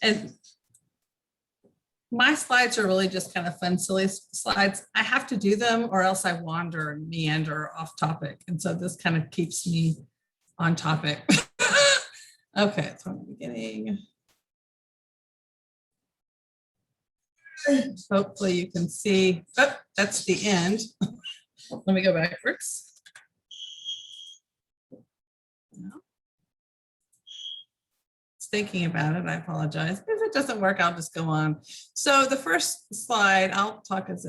And my slides are really just kind of fun, silly slides. I have to do them or else I wander and meander off topic. And so this kind of keeps me on topic. Okay, so in the beginning. Hopefully you can see, oh, that's the end. Let me go backwards. Thinking about it, I apologize. If it doesn't work, I'll just go on. So the first slide, I'll talk as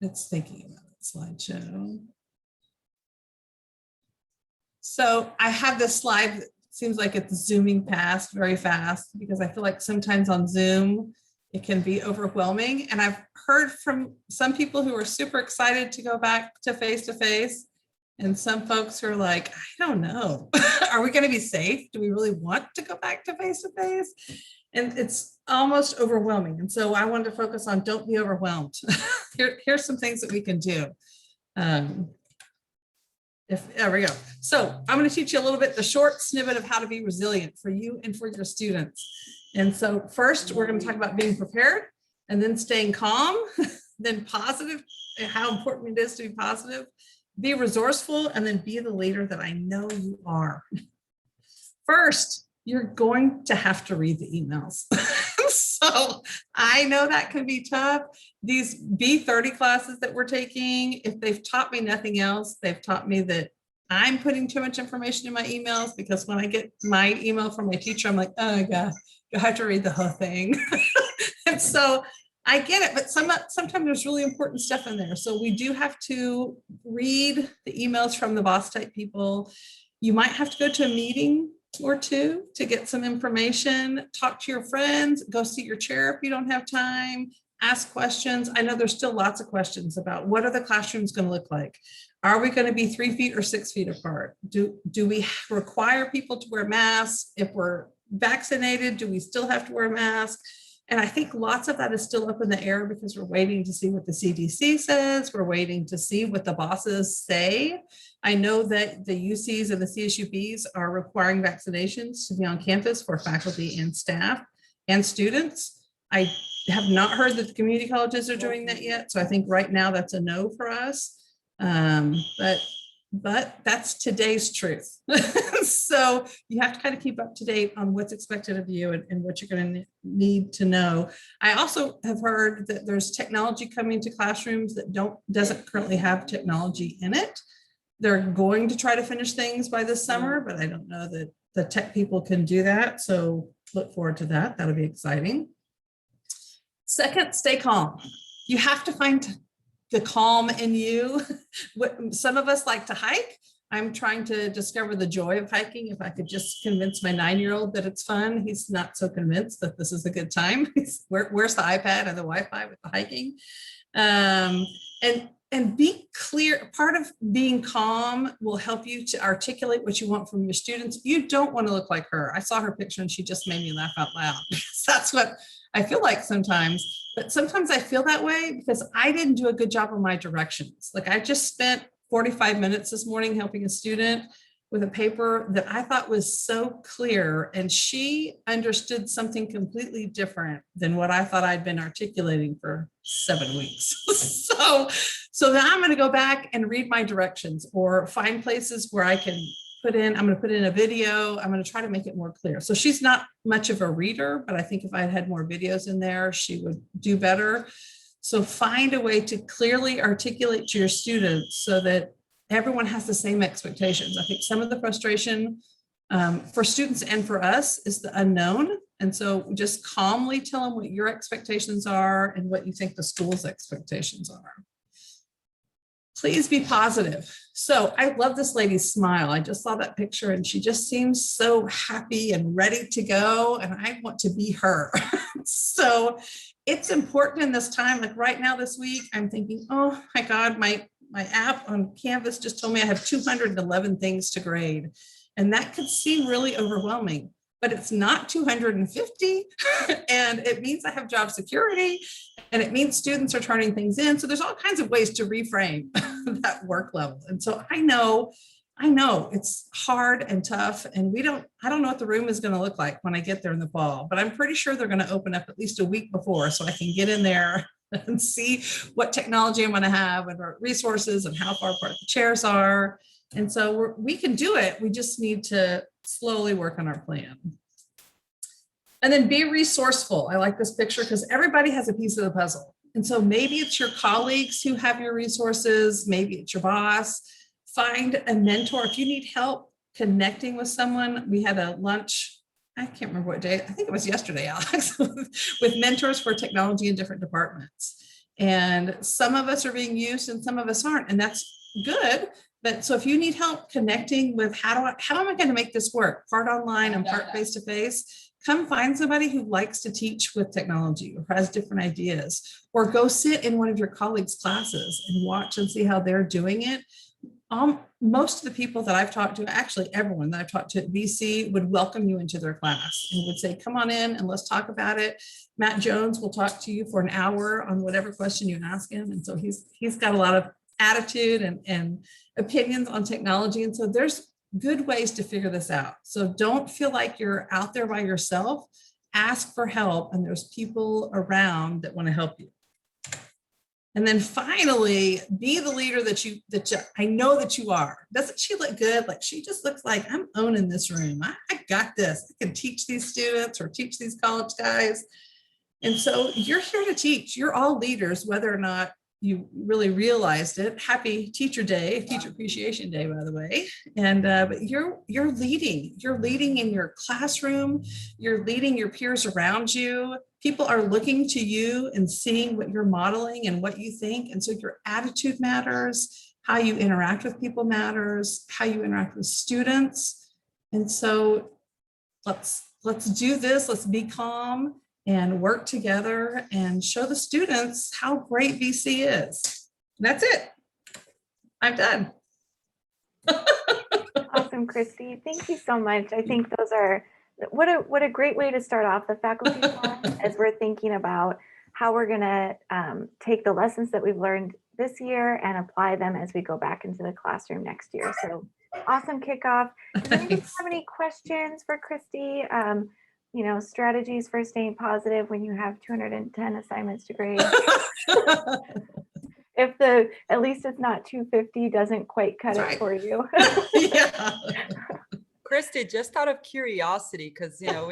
it's thinking about it, slideshow. So I have this slide that seems like it's zooming past very fast because I feel like sometimes on Zoom, it can be overwhelming. And I've heard from some people who are super excited to go back to face-to-face. And some folks are like, I don't know, are we going to be safe? Do we really want to go back to face-to-face? And it's almost overwhelming. And so I wanted to focus on don't be overwhelmed. Here's some things that we can do. There we go. So I'm going to teach you a little bit, the short snippet of how to be resilient for you and for your students. And so first, we're going to talk about being prepared and then staying calm, then positive, how important it is to be positive. Be resourceful, and then be the leader that I know you are. First, you're going to have to read the emails. So I know that can be tough. These B30 classes that we're taking, if they've taught me nothing else, they've taught me that I'm putting too much information in my emails, because when I get my email from my teacher, I'm like, oh my God, I have to read the whole thing. And so I get it, but sometimes there's really important stuff in there. So we do have to read the emails from the boss type people. You might have to go to a meeting or two to get some information, talk to your friends, go see your chair if you don't have time, ask questions. I know there's still lots of questions about what are the classrooms going to look like? Are we going to be 3 feet or 6 feet apart? Do we require people to wear masks? If we're vaccinated, do we still have to wear a mask? And I think lots of that is still up in the air because we're waiting to see what the CDC says. We're waiting to see what the bosses say. I know that the UCs and the CSUBs are requiring vaccinations to be on campus for faculty and staff and students. I have not heard that the community colleges are doing that yet. So I think right now that's a no for us. But that's today's truth. So you have to kind of keep up to date on what's expected of you and what you're going to need to know. I also have heard that there's technology coming to classrooms that doesn't currently have technology in it. They're going to try to finish things by this summer, but I don't know that the tech people can do that. So look forward to that. That'll be exciting. Second, stay calm. You have to find the calm in you. Some of us like to hike. I'm trying to discover the joy of hiking. If I could just convince my 9-year-old that it's fun, he's not so convinced that this is a good time. Where's the iPad and the Wi-Fi with the hiking? And be clear. Part of being calm will help you to articulate what you want from your students. You don't want to look like her. I saw her picture and she just made me laugh out loud. That's what I feel like sometimes. But sometimes I feel that way because I didn't do a good job of my directions. Like I just spent 45 minutes this morning helping a student with a paper that I thought was so clear, and she understood something completely different than what I thought I'd been articulating for 7 weeks. So now I'm going to go back and read my directions or find places where I can I'm going to put in a video. I'm going to try to make it more clear. So she's not much of a reader, but I think if I had more videos in there, she would do better. So find a way to clearly articulate to your students so that everyone has the same expectations. I think some of the frustration for students and for us is the unknown. And so just calmly tell them what your expectations are and what you think the school's expectations are. Please be positive. So I love this lady's smile. I just saw that picture and she just seems so happy and ready to go. And I want to be her. So it's important in this time, like right now this week, I'm thinking, oh my God, my app on Canvas just told me I have 211 things to grade. And that could seem really overwhelming, but it's not 250. And it means I have job security and it means students are turning things in. So there's all kinds of ways to reframe that work level. And so I know I know it's hard and tough, and I don't know what the room is going to look like when I get there in the fall, but I'm pretty sure they're going to open up at least a week before so I can get in there and see what technology I'm going to have and what resources and how far apart the chairs are. And so we can do it. We just need to slowly work on our plan. And then be resourceful. I like this picture because everybody has a piece of the puzzle. And so maybe it's your colleagues who have your resources, maybe it's your boss. Find a mentor. If you need help connecting with someone, we had a lunch, I can't remember what day, I think it was yesterday, Alex, with mentors for technology in different departments. And some of us are being used and some of us aren't, and that's good. But so if you need help connecting with how am I going to make this work, part online and part face-to-face, come find somebody who likes to teach with technology or has different ideas, or go sit in one of your colleagues' classes and watch and see how they're doing it. Most of the people that I've talked to, actually everyone that I've talked to at BC, would welcome you into their class and would say, come on in and let's talk about it. Matt Jones will talk to you for an hour on whatever question you ask him. And so he's got a lot of attitude and opinions on technology. And so there's good ways to figure this out. So don't feel like you're out there by yourself. Ask for help, and there's people around that want to help you. And then finally, be the leader that I know that you are. Doesn't she look good? Like, she just looks like, I'm owning this room. I got this. I can teach these students or teach these college guys. And so you're here to teach. You're all leaders, whether or not you really realized it. Happy Teacher Day, Teacher Appreciation Day, by the way. And but you're leading. You're leading in your classroom. You're leading your peers around you. People are looking to you and seeing what you're modeling and what you think. And so your attitude matters. How you interact with people matters. How you interact with students. And so let's do this. Let's be calm and work together and show the students how great BC is. And that's it. I'm done. Awesome, Christy. Thank you so much. I think those are, what a great way to start off the faculty class as we're thinking about how we're going to take the lessons that we've learned this year and apply them as we go back into the classroom next year. So awesome kickoff. Does anybody have any questions for Christy? Strategies for staying positive when you have 210 assignments to grade. If at least it's not 250 doesn't quite cut it for you. Yeah. Christy, just out of curiosity, because we know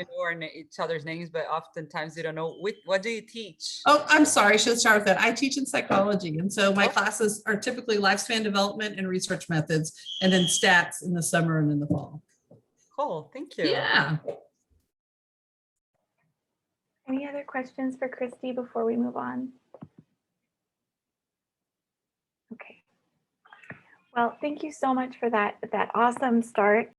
each other's names, but oftentimes we don't know what do you teach? Oh, I'm sorry, I should start with that. I teach in psychology, and so my classes are typically lifespan development and research methods, and then stats in the summer and in the fall. Cool, thank you. Yeah. Any other questions for Christy before we move on? Okay. Well, thank you so much for that awesome start.